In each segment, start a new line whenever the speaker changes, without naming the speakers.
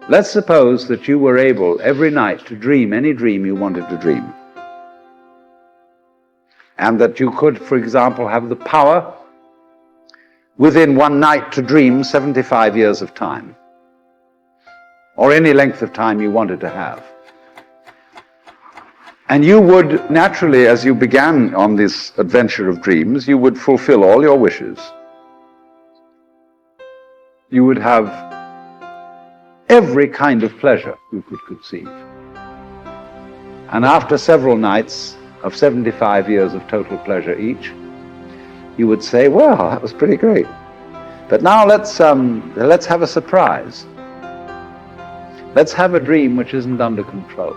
Let's suppose that you were able every night to dream any dream you wanted to dream. And that you could, for example, have the power within one night to dream 75 years of time, or any length of time you wanted to have. And you would naturally, as you began on this adventure of dreams, you would fulfill all your wishes. You would have every kind of pleasure you could conceive. And after several nights of 75 years of total pleasure each, you would say, well, that was pretty great. But now let's have a surprise. Let's have a dream which isn't under control.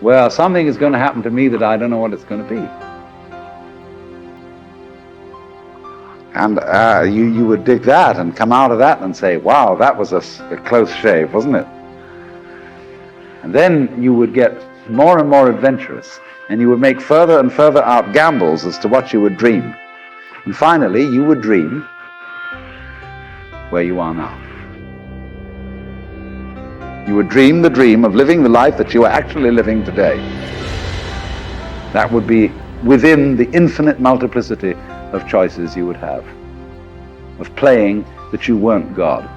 Well, something is going to happen to me that I don't know what it's going to be. And you would dig that and come out of that and say, wow, that was a close shave, wasn't it? And then you would get more and more adventurous, and you would make further and further out gambles as to what you would dream. And finally, you would dream where you are now. You would dream the dream of living the life that you are actually living today. That would be within the infinite multiplicity of choices you would have, of playing that you weren't God.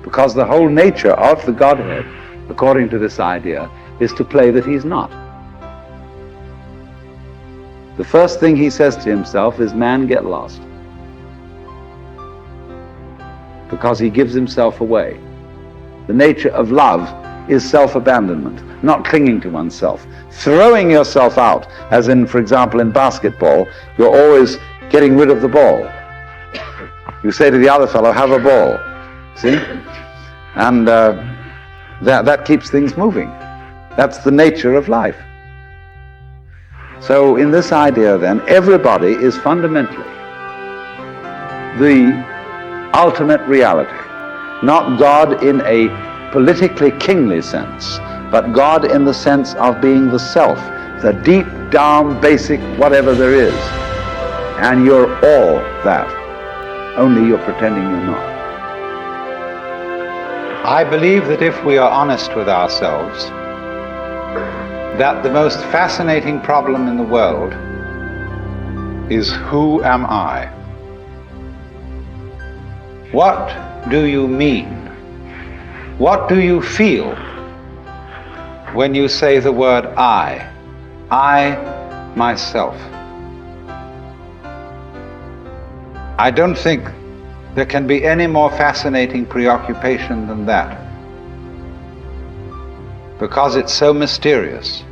Because the whole nature of the Godhead, according to this idea, is to play that he's not. The first thing he says to himself is, man, get lost. Because he gives himself away. The nature of love is self-abandonment, not clinging to oneself. Throwing yourself out, as in, for example, in basketball, you're always getting rid of the ball. You say to the other fellow, have a ball. See? And that keeps things moving. That's the nature of life. So in this idea then, everybody is fundamentally the ultimate reality. Not God in a politically kingly sense, but God in the sense of being the self, the deep down basic whatever there is. And you're all that, only you're pretending you're not.
I believe that if we are honest with ourselves, that the most fascinating problem in the world is, who am I? What do you mean? What do you feel when you say the word I myself? I don't think there can be any more fascinating preoccupation than that, because it's so mysterious,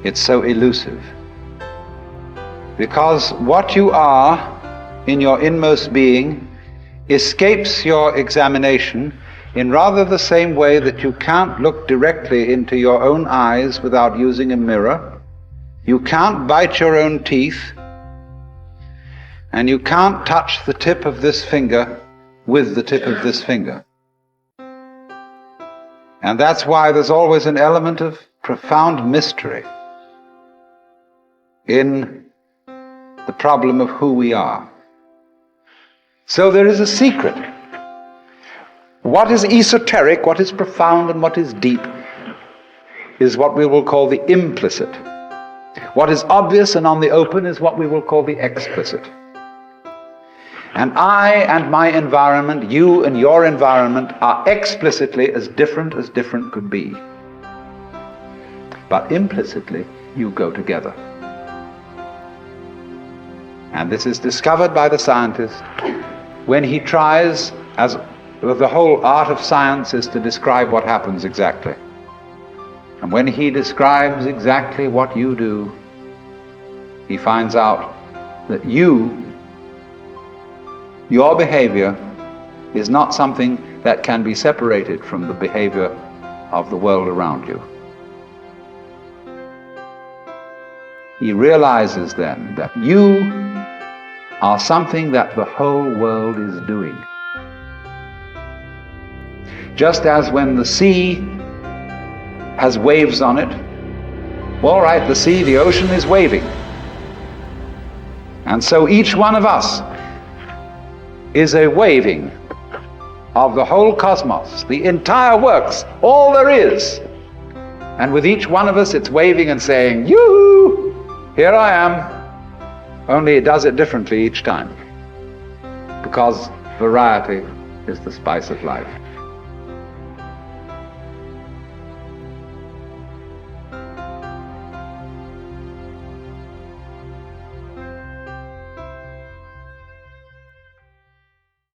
it's so elusive. Because what you are in your inmost being escapes your examination in rather the same way that you can't look directly into your own eyes without using a mirror, you can't bite your own teeth, and you can't touch the tip of this finger with the tip of this finger. And that's why there's always an element of profound mystery in the problem of who we are. So there is a secret. What is esoteric, what is profound, and what is deep is what we will call the implicit. What is obvious and on the open is what we will call the explicit. And I and my environment, you and your environment, are explicitly as different could be. But implicitly, you go together. And this is discovered by the scientist when he tries, as the whole art of science is to describe what happens exactly. And when he describes exactly what you do, he finds out that your behavior is not something that can be separated from the behavior of the world around you. He realizes then that you are something that the whole world is doing. Just as when the sea has waves on it, all right, the ocean is waving. And so each one of us is a waving of the whole cosmos, the entire works, all there is. And with each one of us, it's waving and saying, "Yoo-hoo, here I am." Only it does it differently each time, because variety is the spice of life.